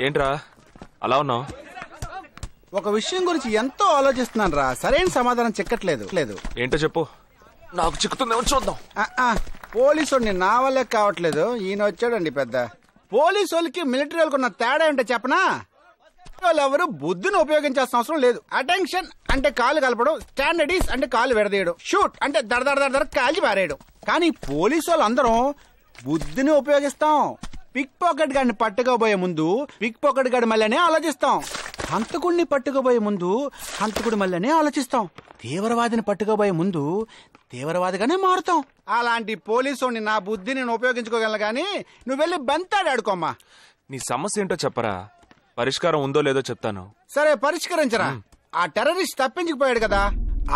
ఏంట్రా అలా ఉన్నావు? ఒక విషయం గురించి ఎంతో ఆలోచిస్తున్నాను రా, సరైన సమాధానం చిక్కట్లేదు. ఏంటో చెప్పు, నాకు చిక్కుతుందేమో చూద్దాం. పోలీసు నా వల్లే కావట్లేదు, ఈయన వచ్చాడండి పెద్ద. పోలీసు వాళ్ళకి మిలిటరీ వాళ్ళకి ఉన్న తేడా ఏంటో చెప్పనా? వాళ్ళు ఎవరు బుద్ధిని ఉపయోగించాల్సిన అవసరం లేదు. అటెన్షన్ అంటే కాలు కలపడం, స్టాండర్డీస్ అంటే కాలు విడదీయడం, షూట్ అంటే దడ కాల్చి పారేయడం. కానీ పోలీసు వాళ్ళందరం బుద్ధిని ఉపయోగిస్తాం. పిక్ పాకెట్ గాడిని పట్టుకోబోయే ముందు పిక్ పాకెట్ గాడి మళ్ళీ ఆలోచిస్తాం. హంతకుడిని పట్టుకోబోయే ముందు హంతకుడి మళ్ళీ ఆలోచిస్తాం. తీవ్రవాదిని పట్టుకోబోయే ముందు తీవ్రవాదిగానే మారుతాం. అలాంటి పోలీసుని నా బుద్ధి నేను ఉపయోగించుకోగలను, గానీ నువ్వు వెళ్ళి బంతాడు ఆడుకోమ్మా. నీ సమస్య ఏంటో చెప్పరా, పరిష్కారం ఉందో లేదో చెప్తాను. సరే పరిష్కరించరా. ఆ టెర్రరిస్ట్ తప్పించుకుపోయాడు కదా,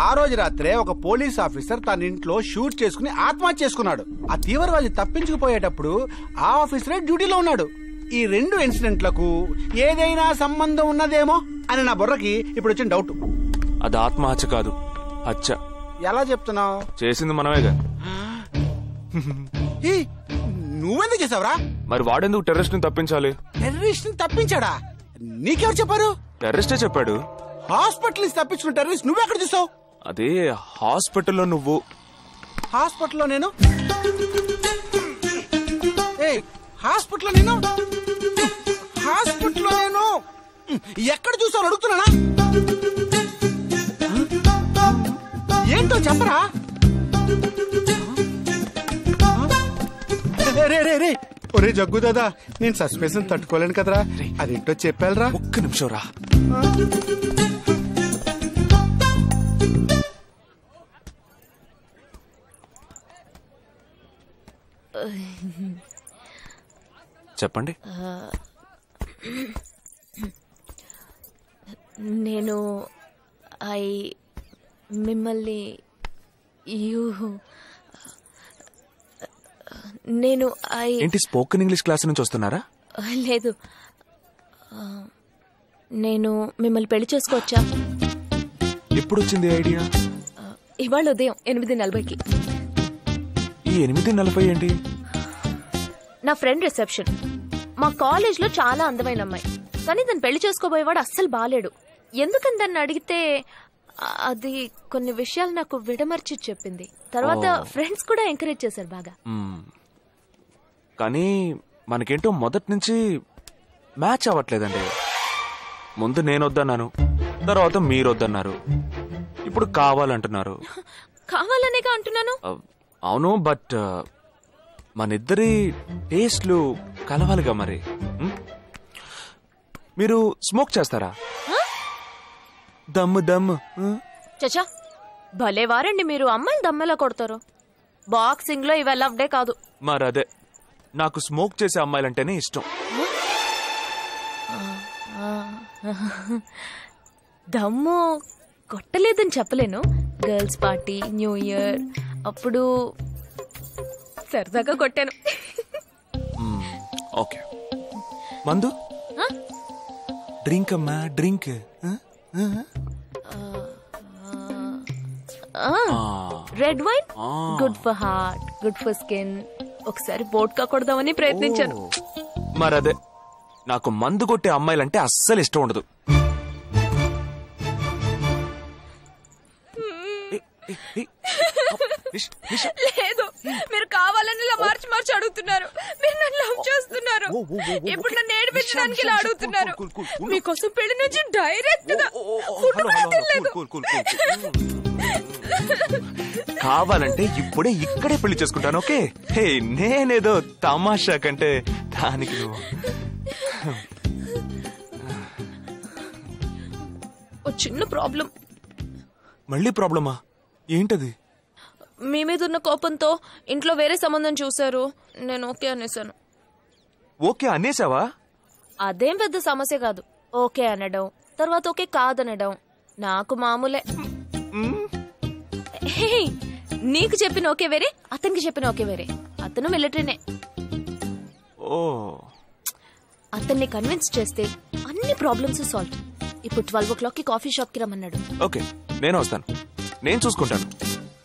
ఆ రోజు రాత్రే ఒక పోలీస్ ఆఫీసర్ తన ఇంట్లో షూట్ చేసుకుని ఆత్మహత్య చేసుకున్నాడు. ఆ తీవ్రవాది తప్పించుకుపోయేటప్పుడు ఆ ఆఫీసరే డ్యూటీలో ఉన్నాడు. ఈ రెండు ఇన్సిడెంట్లకు ఏదైనా సంబంధం ఉన్నదేమో అని నా బుర్రకి ఇప్పుడు వచ్చిన డౌట్. అది ఆత్మహత్య కాదు, హత్య. ఎలా చెప్తున్నావు? చేసింది మనమేగా. నువ్వెందుకు చేసావురా? మరి వాడెందుకు టెర్రరిస్ట్ ని తప్పించాలి? టెర్రరిస్ట్ ని తప్పించాడా? నీకెవరు చెప్పారు? టెర్రరిస్టే చెప్పాడు. హాస్పిటల్ నుంచి తప్పించుకున్న టెర్రరిస్ట్ నువ్వెక్కడ చూసావు? అదే హాస్పిటల్లో. నువ్వు హాస్పిటల్లో? నేను హాస్పిటల్లో నేను ఎక్కడ చూసావు అడుగుతున్నానా? ఏంటో చెప్పరా? రే ఒరే జగ్గు దాదా, నేను సస్పెన్షన్ తట్టుకోలేను కదరా, అదేంటో చెప్పాలరా. ఒక్క నిమిషం రా. చెప్పండి. నేను మిమ్మల్ని ఏంటి స్పోకెన్ ఇంగ్లీష్ క్లాస్ నుంచి వస్తున్నారా? లేదు, నేను మిమ్మల్ని పెళ్లి చేసుకోవచ్చా? ఎప్పుడు వచ్చింది ఐడియా? ఇవాళ ఉదయం 8:40కి. ఈ 8:40 ఏంటి? నా ఫ్రెండ్ రిసెప్షన్. మా కాలేజ్ లో చాలా అందమైన అమ్మాయి, కానీ దాన్ని పెళ్లి చేసుకోబోయేవాడు అస్సలు బాలేడు. ఎందుకని దాన్ని అడిగితే అది కొన్ని విషయాలు నాకు విడమర్చి చెప్పింది. తర్వాత ఫ్రెండ్స్ కూడా ఎంకరేజ్ చేశారు బాగా. కానీ మనకేంటో మొదటి నుంచి మ్యాచ్ అవ్వట్లేదండి. ముందు నేను వద్దన్నాను, తర్వాత మీరు వద్దన్నారు, ఇప్పుడు కావాలంటున్నారు. కావాలనేగా అంటున్నాను. అవును, బట్ మనిద్దరి టేస్ట్లు కలవాలిగా. మరి మీరు స్మోక్ చేస్తారా? దమ్ము చచ్చా, భలే వారండి మీరు. అమ్మాయిలు దమ్మెలా కొడతారు. బాక్సింగ్ లో ఇవి లవ్డే కాదు. మరదే, నాకు స్మోక్ చేసే అమ్మాయిలంటేనే ఇష్టం. దమ్ము కొట్టలేదని చెప్పలేను. గర్ల్స్ పార్టీ, న్యూ ఇయర్ అప్పుడు సరదాగా కొట్టాను. ఓకే, మందు డ్రింక్ అమ్మా, drink. Red wine good for heart, good for skin. ఒకసారి వోడ్కా కొడదామని ప్రయత్నించాను. మరదే, నాకు మందు కొట్టే అమ్మాయిలంటే అస్సలు ఇష్టం ఉండదు. లేదు, మీరు కావాలని ఇలా మార్చి అడుగుతున్నారు. మీరు నన్ను లవ్ చేస్తున్నారు. ఇప్పుడు నన్ను ఏడిపించడానికి ఇలా అడుగుతున్నారు. మీకోసం పెళ్లి నుంచి డైరెక్ట్ గా కావాలంటే ఇప్పుడే ఇక్కడే పెళ్లి చేసుకుంటాను. ఓకే, హే, నేనేదో తమాషా కంటే దానికి నువ్వు. ఓ చిన్న ప్రాబ్లం. మళ్ళీ ప్రాబ్లమా? ఏంటది? మీ మీద ఉన్న కోపంతో ఇంట్లో వేరే సంబంధం చూశారు. నేను ఓకే అనేసాను. ఓకే అనేసావా? అదేం పెద్ద సమస్య కాదు. ఓకే అనడం, తర్వాత ఓకే కాదనడం నాకు మామూలే. నీకు చెప్పిన ఓకే వేరే, అతనికి చెప్పిన ఓకే వేరే. అతను మిలిటరీనే. ఓ, అతన్ని కన్విన్స్ చేస్తే అన్ని ప్రాబ్లమ్స్ సాల్వ్. ఇప్పుడు 12 o'clock కాఫీ షాప్ కి రమ్మన్నాడు. ఓకే, నేను వస్తాను, నేను చూసుకుంటాను.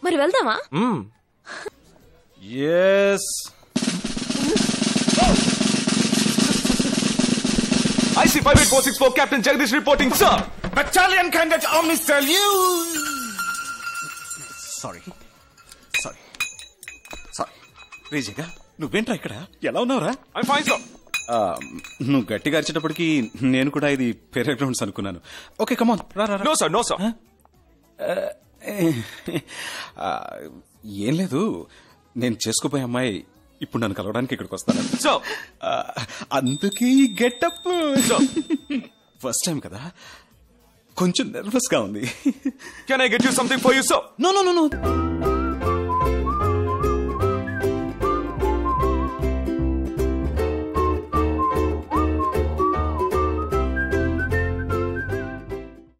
మరి వెళ్దామా? IC 58464 Captain Jagdish reporting, sir. Battalion Cadet Omni salute. Sorry రేజగా నువ్వేంట్రా ఇక్కడ? ఎలా ఉన్నావురా? I'm fine, sir. నువ్వు గట్టిగా అరిచేటప్పటికి నేను కూడా ఇది పేరే గ్రౌండ్స్ అనుకున్నాను. ఓకే, కమాన్ రా. No, sir. No, sir. ఏం లేదు, నేను చేసుకోపోయే అమ్మాయి ఇప్పుడు నన్ను కలవడానికి ఇక్కడికి వస్తాను. So, అందుకే గెటప్. ఫస్ట్ టైం కదా, కొంచెం నర్వస్ గా ఉంది. can I get you something for you, sir? No.